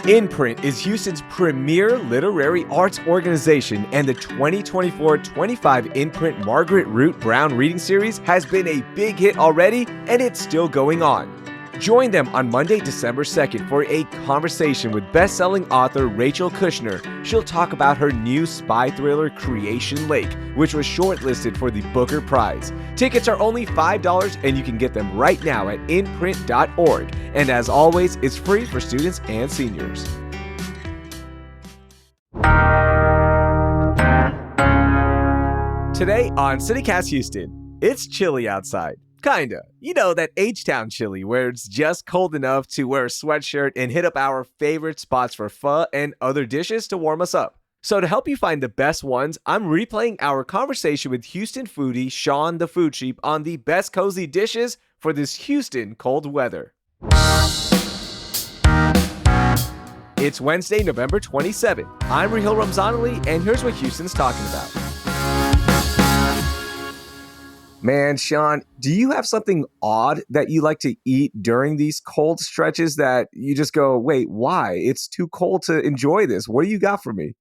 Imprint is Houston's premier literary arts organization, and the 2024-25 Imprint Margaret Root Brown reading series has been a big hit already, and it's still going on. Join them on Monday, December 2nd for a conversation with best-selling author Rachel Kushner. She'll talk about her new spy thriller Creation Lake, which was shortlisted for the Booker Prize. Tickets are only $5 and you can get them right now at imprint.org. And as always, it's free for students and seniors. Today on CityCast Houston, it's chilly outside. Kinda. You know, that H-Town chilly where it's just cold enough to wear a sweatshirt and hit up our favorite spots for pho and other dishes to warm us up. So to help you find the best ones, I'm replaying our conversation with Houston foodie Shawn the Food Sheep on the best cozy dishes for this Houston cold weather. It's Wednesday, November 27th. I'm Raheel Ramzanali, and here's what Houston's talking about. Man, Shawn, do you have something odd that you like to eat during these cold stretches that you just go, wait, why? It's too cold to enjoy this. What do you got for me?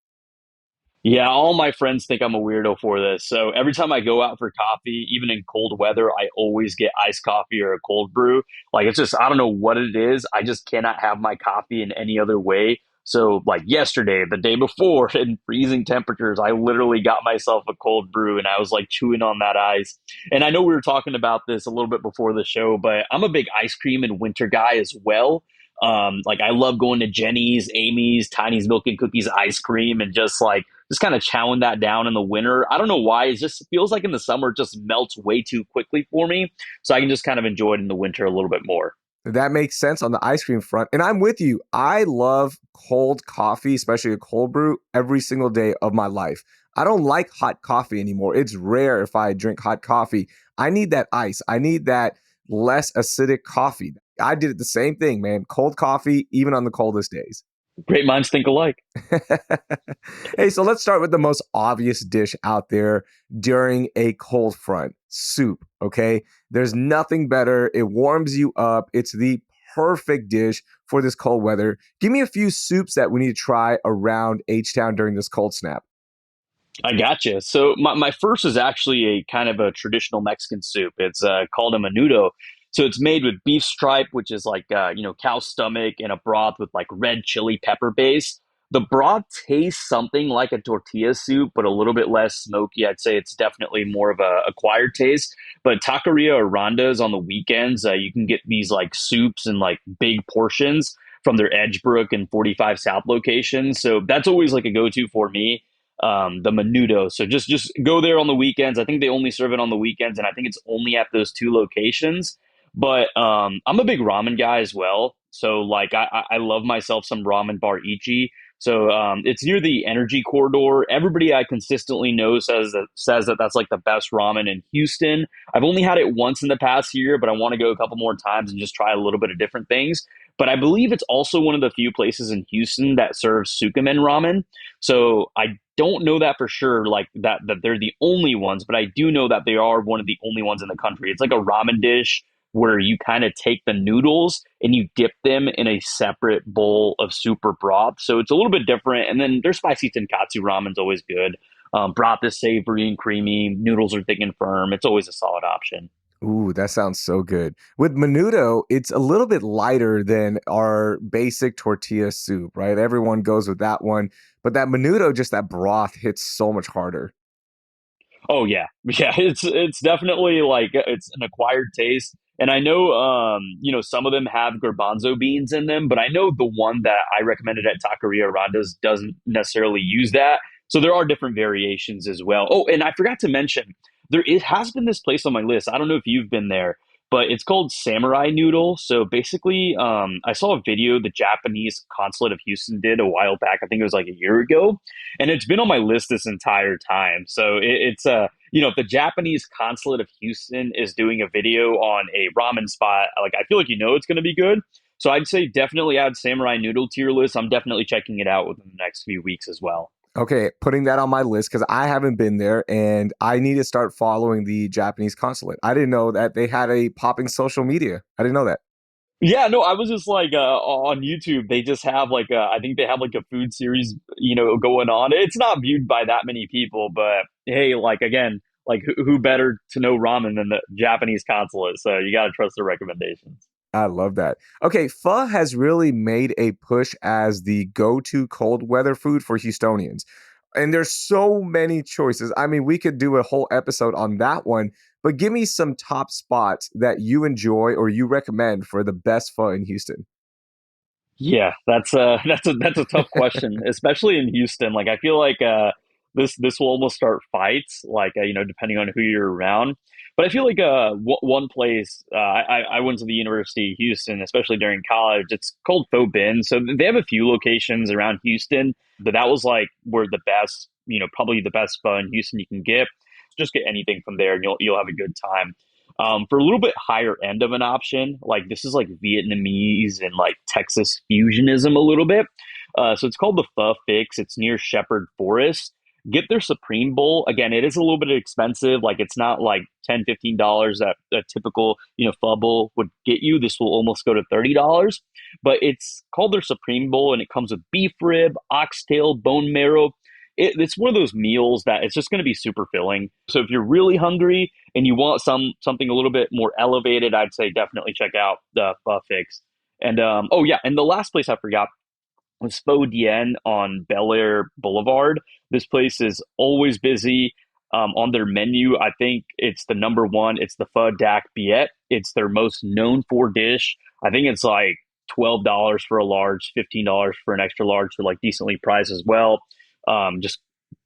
Yeah, all my friends think I'm a weirdo for this. So every time I go out for coffee, even in cold weather, I always get iced coffee or a cold brew. Like it's just, I don't know what it is. I just cannot have my coffee in any other way. So like yesterday, the day before, in freezing temperatures, I literally got myself a cold brew and I was like chewing on that ice. And I know we were talking about this a little bit before the show, but I'm a big ice cream and winter guy as well. Like I love going to Jenny's, Amy's, Tiny's Milk and Cookies ice cream and just kind of chowing that down in the winter. I don't know why. It just feels like in the summer it just melts way too quickly for me. So I can just kind of enjoy it in the winter a little bit more. That makes sense on the ice cream front. And I'm with you. I love cold coffee, especially a cold brew, every single day of my life. I don't like hot coffee anymore. It's rare if I drink hot coffee. I need that ice. I need that less acidic coffee. I did it the same thing, man. Cold coffee, even on the coldest days. Great minds think alike. Hey, so let's start with the most obvious dish out there during a cold front, soup, okay? There's nothing better. It warms you up. It's the perfect dish for this cold weather. Give me a few soups that we need to try around H-Town during this cold snap. I gotcha. So my first is actually a kind of a traditional Mexican soup. It's called a menudo. So it's made with beef stripe, which is like cow stomach, and a broth with like red chili pepper base. The broth tastes something like a tortilla soup, but a little bit less smoky. I'd say it's definitely more of a acquired taste. But taqueria or rondas on the weekends, you can get these like soups in like big portions from their Edgebrook and 45 South locations. So that's always like a go-to for me, the menudo. So just go there on the weekends. I think they only serve it on the weekends, and I think it's only at those two locations. But I'm a big ramen guy as well. So like I love myself some ramen bar ichi. So it's near the Energy Corridor. Everybody I consistently know says that that's like the best ramen in Houston. I've only had it once in the past year, but I want to go a couple more times and just try a little bit of different things. But I believe it's also one of the few places in Houston that serves Sukumen ramen. So I don't know that for sure, like that they're the only ones, but I do know that they are one of the only ones in the country. It's like a ramen dish where you kind of take the noodles and you dip them in a separate bowl of soup or broth. So it's a little bit different. And then their spicy tonkatsu ramen's always good. Broth is savory and creamy. Noodles are thick and firm. It's always a solid option. Ooh, that sounds so good. With menudo, it's a little bit lighter than our basic tortilla soup, right? Everyone goes with that one. But that menudo, just that broth hits so much harder. Oh yeah, yeah. It's definitely like it's an acquired taste, and I know some of them have garbanzo beans in them, but I know the one that I recommended at Taqueria Ronda's doesn't necessarily use that. So there are different variations as well. Oh, and I forgot to mention there it has been this place on my list. I don't know if you've been there, but it's called Samurai Noodle. So basically, I saw a video the Japanese consulate of Houston did a while back. I think it was like a year ago, and it's been on my list this entire time. So if the Japanese consulate of Houston is doing a video on a ramen spot, like I feel like it's going to be good. So I'd say definitely add Samurai Noodle to your list. I'm definitely checking it out within the next few weeks as well. Okay, putting that on my list because I haven't been there and I need to start following the Japanese consulate. I didn't know that they had a popping social media. I didn't know that. Yeah, no, I was just like on YouTube. They just have like I think they have like a food series, going on. It's not viewed by that many people, but hey, like again, like who better to know ramen than the Japanese consulate? So you got to trust their recommendations. I love that. Okay, pho has really made a push as the go-to cold weather food for Houstonians. And there's so many choices. I mean, we could do a whole episode on that one, but give me some top spots that you enjoy or you recommend for the best pho in Houston. Yeah, that's a tough question, especially in Houston. Like I feel like this will almost start fights, like depending on who you're around. But I feel like one place I went to the University of Houston, especially during college. It's called Faux Bin. So they have a few locations around Houston, but that was like where the best, probably the best pho in Houston you can get. Just get anything from there, and you'll have a good time. For a little bit higher end of an option, like this is like Vietnamese and like Texas fusionism a little bit. So it's called the Pho Fix. It's near Shepherd Forest. Get their Supreme Bowl. Again, it is a little bit expensive. Like it's not like $10, $15 that a typical, pho bowl would get you. This will almost go to $30. But it's called their Supreme Bowl and it comes with beef rib, oxtail, bone marrow. It's one of those meals that it's just going to be super filling. So if you're really hungry and you want something a little bit more elevated, I'd say definitely check out the Pho Fix. And oh yeah, and the last place I forgot was Faux Dien on Bel Air Boulevard. This place is always busy. On their menu, I think it's the number one. It's the Pho Dak Biet. It's their most known for dish. I think it's like $12 for a large, $15 for an extra large. They're like decently priced as well. Just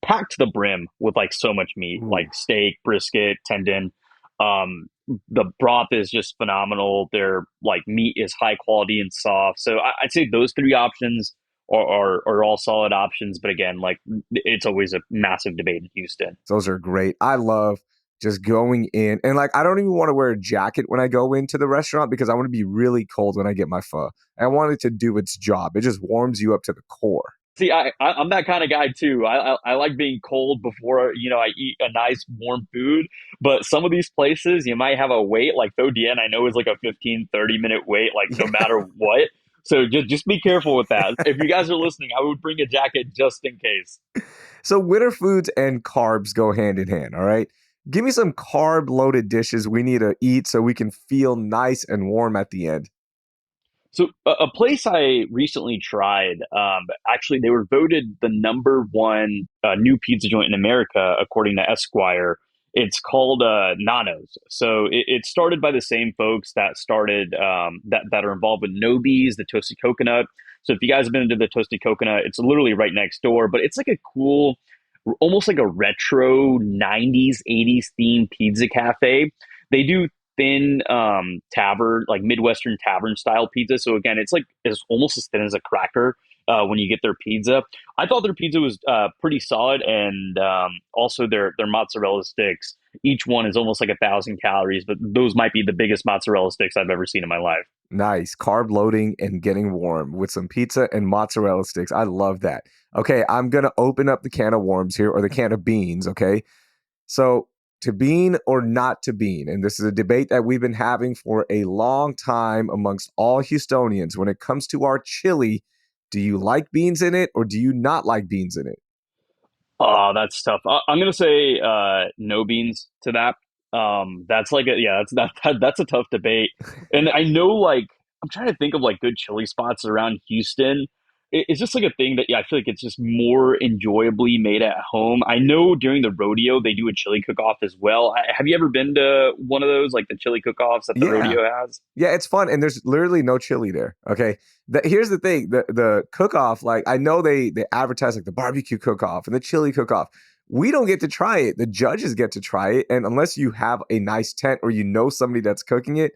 packed to the brim with like so much meat, Ooh. like steak, brisket, tendon. The broth is just phenomenal. Their like meat is high quality and soft. So I'd say those three options are all solid options. But again, like it's always a massive debate in Houston. Those are great. I love just going in and like I don't even want to wear a jacket when I go into the restaurant because I want to be really cold when I get my pho. I want it to do its job. It just warms you up to the core. See, I'm that kind of guy too. I like being cold before I eat a nice warm food. But some of these places you might have a wait, like Fodien, I know is like a 15-30 minute wait, like no Yeah. matter what. So just be careful with that. If you guys are listening, I would bring a jacket just in case. So winter foods and carbs go hand in hand, all right? Give me some carb loaded dishes we need to eat so we can feel nice and warm at the end. So a place I recently tried, actually they were voted the number one new pizza joint in America according to Esquire. It's called Nanos. So it started by the same folks that started that are involved with Nobi's, the toasted coconut. So if you guys have been into the toasted coconut, it's literally right next door, but it's like a cool, almost like a retro 90s, 80s themed pizza cafe. They do thin tavern, like Midwestern tavern style pizza. So again, it's almost as thin as a cracker when you get their pizza. I thought their pizza was pretty solid, and also their mozzarella sticks. Each one is almost like 1,000 calories, but those might be the biggest mozzarella sticks I've ever seen in my life. Nice. Carb loading and getting warm with some pizza and mozzarella sticks. I love that. Okay, I'm going to open up the can of worms here or the can of beans, okay? So, to bean or not to bean, and this is a debate that we've been having for a long time amongst all Houstonians. When it comes to our chili, do you like beans in it or do you not like beans in it? Oh, that's tough. I'm gonna say no beans to that. That's like that's a tough debate. And I know like I'm trying to think of like good chili spots around Houston. It's just like a thing that yeah, I feel like it's just more enjoyably made at home. I know during the rodeo they do a chili cook-off as well. Have you ever been to one of those like the chili cook-offs that the Yeah. rodeo has? Yeah, it's fun, and there's literally no chili there. Okay, here's the thing: the cook off. Like I know they advertise like the barbecue cook off and the chili cook off. We don't get to try it. The judges get to try it, and unless you have a nice tent or you know somebody that's cooking it,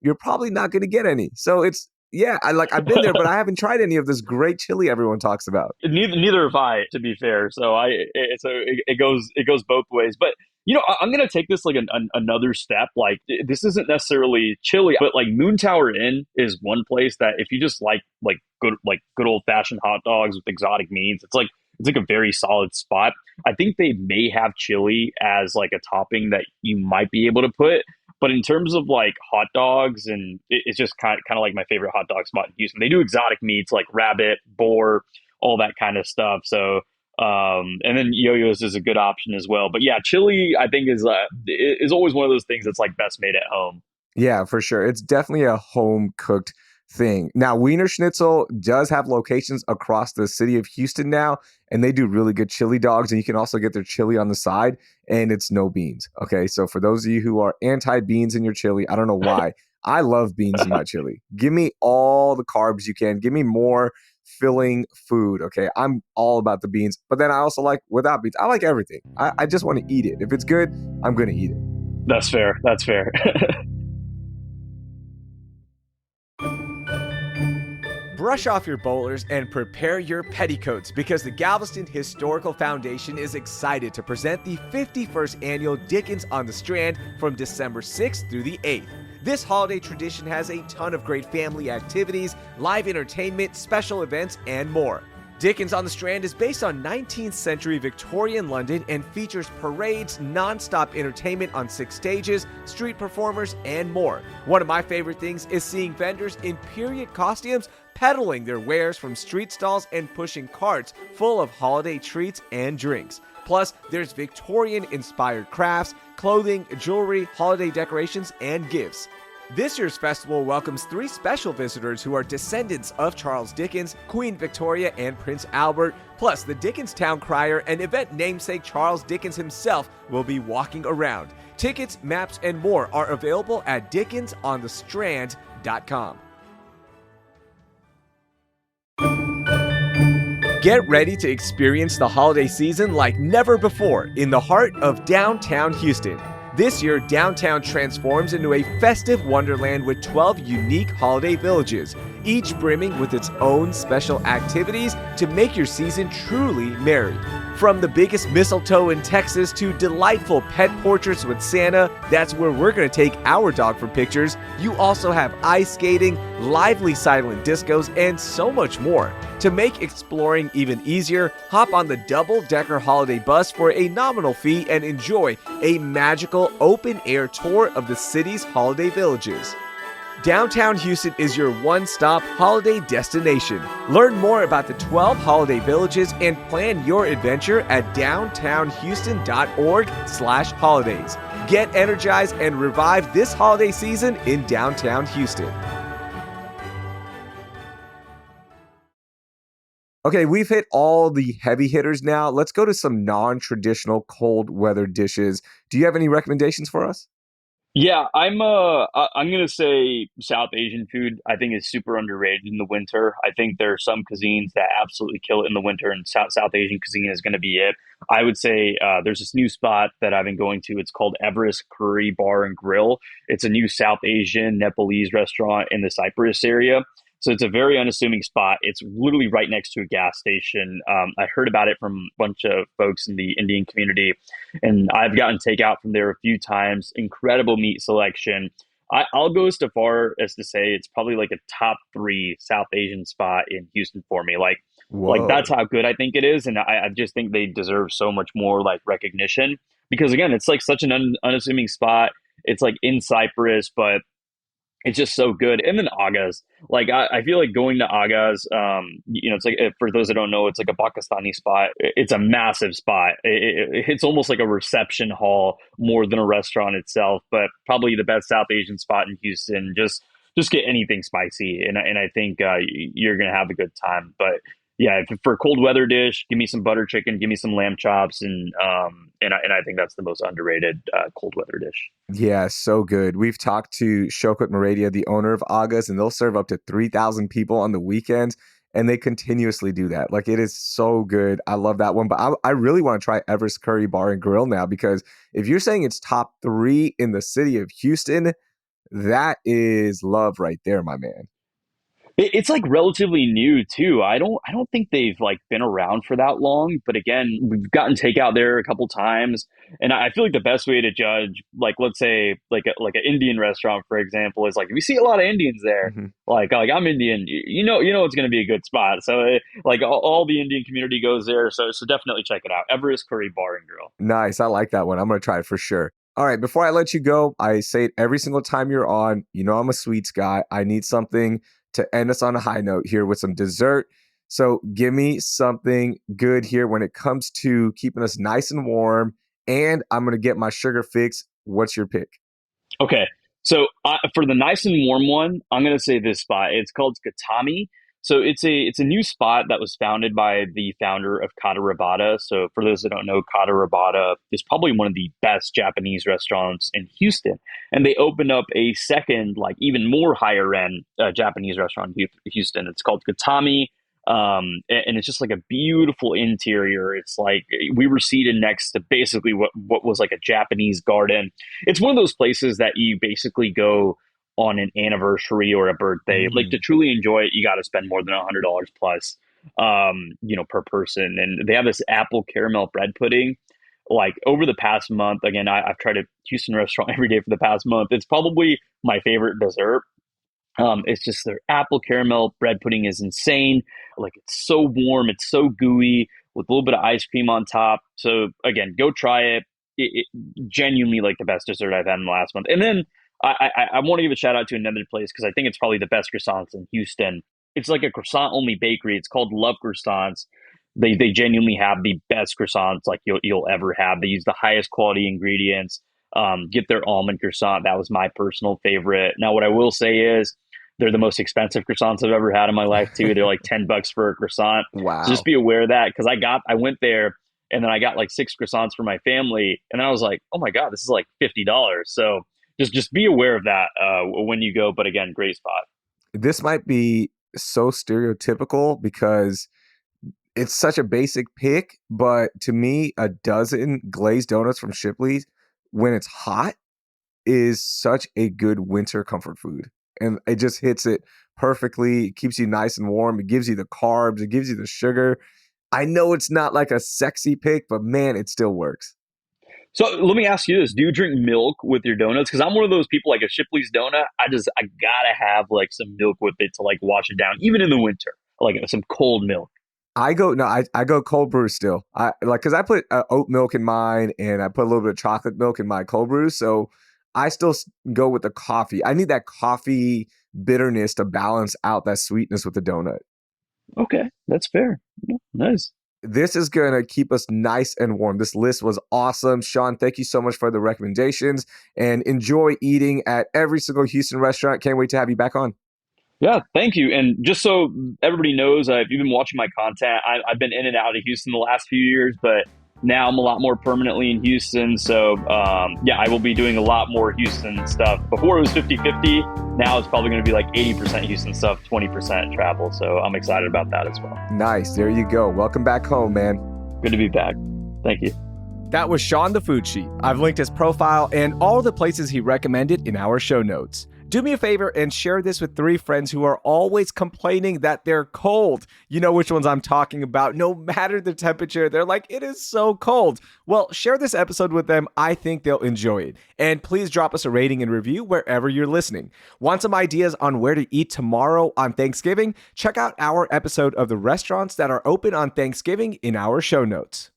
you're probably not going to get any. So it's yeah, I've been there, but I haven't tried any of this great chili everyone talks about. Neither have I, to be fair. So it goes both ways. But I'm gonna take this like another step. Like this isn't necessarily chili, but like Moon Tower Inn is one place that if you just like good old fashioned hot dogs with exotic meats, it's like a very solid spot. I think they may have chili as like a topping that you might be able to put. But in terms of like hot dogs, and it's just kind of like my favorite hot dog spot in Houston. They do exotic meats like rabbit, boar, all that kind of stuff. So and then Yo-Yo's is a good option as well. But yeah, chili I think is always one of those things that's like best made at home. Yeah, for sure. It's definitely a home cooked thing. Now, Wiener Schnitzel does have locations across the city of Houston now, and they do really good chili dogs. And you can also get their chili on the side, and it's no beans. Okay. So, for those of you who are anti beans in your chili, I don't know why. I love beans in my chili. Give me all the carbs you can, give me more filling food. Okay. I'm all about the beans, but then I also like without beans. I like everything. I just want to eat it. If it's good, I'm going to eat it. That's fair. That's fair. Brush off your bowlers and prepare your petticoats because the Galveston Historical Foundation is excited to present the 51st annual Dickens on the Strand from December 6th through the 8th. This holiday tradition has a ton of great family activities, live entertainment, special events, and more. Dickens on the Strand is based on 19th century Victorian London and features parades, non-stop entertainment on 6 stages, street performers, and more. One of my favorite things is seeing vendors in period costumes peddling their wares from street stalls and pushing carts full of holiday treats and drinks. Plus, there's Victorian-inspired crafts, clothing, jewelry, holiday decorations, and gifts. This year's festival welcomes 3 special visitors who are descendants of Charles Dickens, Queen Victoria, and Prince Albert. Plus, the Dickens Town Crier and event namesake Charles Dickens himself will be walking around. Tickets, maps, and more are available at dickensonthestrand.com. Get ready to experience the holiday season like never before in the heart of downtown Houston. This year, downtown transforms into a festive wonderland with 12 unique holiday villages, each brimming with its own special activities to make your season truly merry. From the biggest mistletoe in Texas to delightful pet portraits with Santa, that's where we're going to take our dog for pictures. You also have ice skating, lively silent discos, and so much more. To make exploring even easier, hop on the double-decker holiday bus for a nominal fee and enjoy a magical open-air tour of the city's holiday villages. Downtown Houston is your one-stop holiday destination. Learn more about the 12 holiday villages and plan your adventure at downtownhouston.org/holidays. Get energized and revive this holiday season in downtown Houston. Okay, we've hit all the heavy hitters now. Let's go to some non-traditional cold weather dishes. Do you have any recommendations for us? Yeah, I'm gonna say South Asian food I think is super underrated in the winter. I think there are some cuisines that absolutely kill it in the winter, and South Asian cuisine is gonna be it. I would say there's this new spot that I've been going to. It's called Everest Curry Bar and Grill. It's a new South Asian Nepalese restaurant in the Cyprus area. So it's a very unassuming spot. It's literally right next to a gas station. I heard about it from a bunch of folks in the Indian community, and I've gotten takeout from there a few times. Incredible meat selection. I'll go so far as to say it's probably like a top 3 South Asian spot in Houston for me. Like that's Whoa. how good I think it is, and I just think they deserve so much more like recognition because again, it's like such an unassuming spot. It's like in Cyprus, but it's just so good. And then Aga's, like I feel like going to Aga's, it's like for those that don't know, it's like a Pakistani spot. It's a massive spot. It's almost like a reception hall more than a restaurant itself, but probably the best South Asian spot in Houston. Just get anything spicy, and I think you're gonna have a good time. But yeah, for a cold weather dish, give me some butter chicken, give me some lamb chops, and I think that's the most underrated cold weather dish. Yeah, so good. We've talked to Shokut Maradia, the owner of Aga's, and they'll serve up to 3,000 people on the weekends, and they continuously do that. Like, it is so good. I love that one. But I really want to try Everest Curry Bar and Grill now because if you're saying it's top 3 in the city of Houston, that is love right there, my man. It's like relatively new too. I don't think they've like been around for that long. But again, we've gotten takeout there a couple times, and I feel like the best way to judge, like let's say like an Indian restaurant, for example, is like if you see a lot of Indians there, Mhm. like I'm Indian, you know it's going to be a good spot. So like all the Indian community goes there. So definitely check it out. Everest Curry Bar and Grill. Nice. I like that one. I'm going to try it for sure. All right, before I let you go, I say it every single time you're on. You know I'm a sweets guy. I need something to end us on a high note here with some dessert. So give me something good here when it comes to keeping us nice and warm. And I'm going to get my sugar fix. What's your pick? Okay. So for the nice and warm one, I'm gonna say this spot. It's called Katami. So it's a new spot that was founded by the founder of Kata Rabata. So for those that don't know, Kata Rabata is probably one of the best Japanese restaurants in Houston, and they opened up a second, like even more higher end Japanese restaurant in Houston. It's called Katami. And it's just like a beautiful interior. It's like we were seated next to basically what was like a Japanese garden. It's one of those places that you basically go on an anniversary or a birthday. Like to truly enjoy it, you got to spend more than $100 plus, per person. And they have this apple caramel bread pudding. Like over the past month, again, I've tried a Houston restaurant every day for the past month. It's probably my favorite dessert. It's just their apple caramel bread pudding is insane. Like it's so warm, it's so gooey with a little bit of ice cream on top. So again, go try it. It genuinely like the best dessert I've had in the last month. And then I want to give a shout out to another place because I think it's probably the best croissants in Houston. It's like a croissant only bakery. It's called Love Croissants. They genuinely have the best croissants like you'll ever have. They use the highest quality ingredients. Get their almond croissant. That was my personal favorite. Now, what I will say is they're the most expensive croissants I've ever had in my life too. They're like $10 for a croissant. Wow. So just be aware of that because I went there and then I got like 6 croissants for my family, and then I was like, oh my god, this is like $50. So just be aware of that when you go. But again, great spot. This might be so stereotypical because it's such a basic pick, but to me, a dozen glazed donuts from Shipley's when it's hot is such a good winter comfort food. And it just hits it perfectly. It keeps you nice and warm. It gives you the carbs. It gives you the sugar. I know it's not like a sexy pick, but man, it still works. So let me ask you this. Do you drink milk with your donuts? Because I'm one of those people like a Shipley's donut. I gotta have like some milk with it to like wash it down, even in the winter, like some cold milk. I go cold brew still. Because I put oat milk in mine and I put a little bit of chocolate milk in my cold brew. So I still go with the coffee. I need that coffee bitterness to balance out that sweetness with the donut. Okay, that's fair. Nice. This is going to keep us nice and warm. This list was awesome. Shawn, thank you so much for the recommendations and enjoy eating at every single Houston restaurant. Can't wait to have you back on. Yeah, thank you. And just so everybody knows, if you've been watching my content, I've been in and out of Houston the last few years, but now I'm a lot more permanently in Houston. So, I will be doing a lot more Houston stuff. Before it was 50-50. Now it's probably going to be like 80% Houston stuff, 20% travel. So I'm excited about that as well. Nice. There you go. Welcome back home, man. Good to be back. Thank you. That was Shawn the Food Sheep. I've linked his profile and all the places he recommended in our show notes. Do me a favor and share this with 3 friends who are always complaining that they're cold. You know which ones I'm talking about. No matter the temperature, they're like, it is so cold. Well, share this episode with them. I think they'll enjoy it. And please drop us a rating and review wherever you're listening. Want some ideas on where to eat tomorrow on Thanksgiving? Check out our episode of the restaurants that are open on Thanksgiving in our show notes.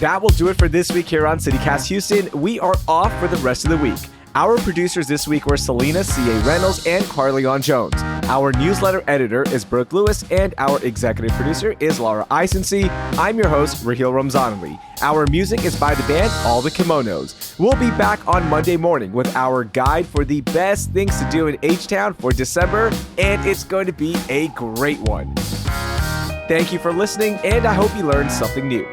That will do it for this week here on CityCast Houston. We are off for the rest of the week. Our producers this week were Selena C.A. Reynolds and Carleon Jones. Our newsletter editor is Brooke Lewis, and our executive producer is Laura Isensee. I'm your host, Raheel Ramzanali. Our music is by the band All the Kimonos. We'll be back on Monday morning with our guide for the best things to do in H-Town for December, and it's going to be a great one. Thank you for listening, and I hope you learned something new.